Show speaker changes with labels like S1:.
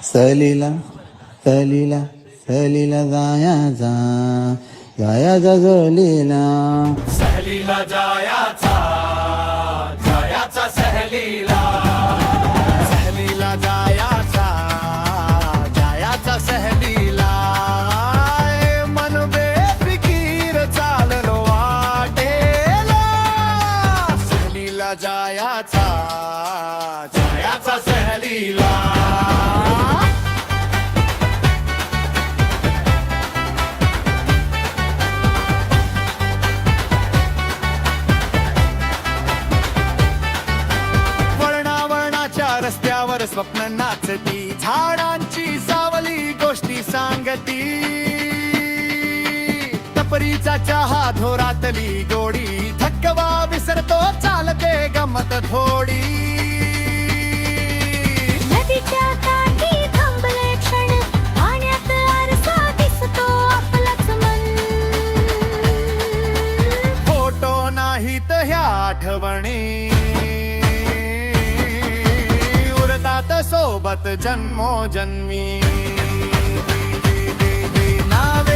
S1: सहलीला सहलीला सहलीला जायाचा जायाचा सहलीला.
S2: सहलीला जायाचा जायाचा सहलीला. सहलीला जायाचा जायाचा सहलीला. मन बेफिकीर चाललो वाटेला. सहलीला जायाचा जायाचा सहलीला. रस्त्यावर स्वप्न नाचती, झाडांची सावली गोष्टी सांगती. टपरीचा चहा धोरातली गोडी, थकवा विसरतो चालते गमत थोडी.
S3: नदीच्या काठी थांबले क्षण, पाण्यात आरसा दिसतो आपलाच मन.
S2: फोटो नाहीत ह्या आठवणी, सोबत जन्मोजन्मी. नावे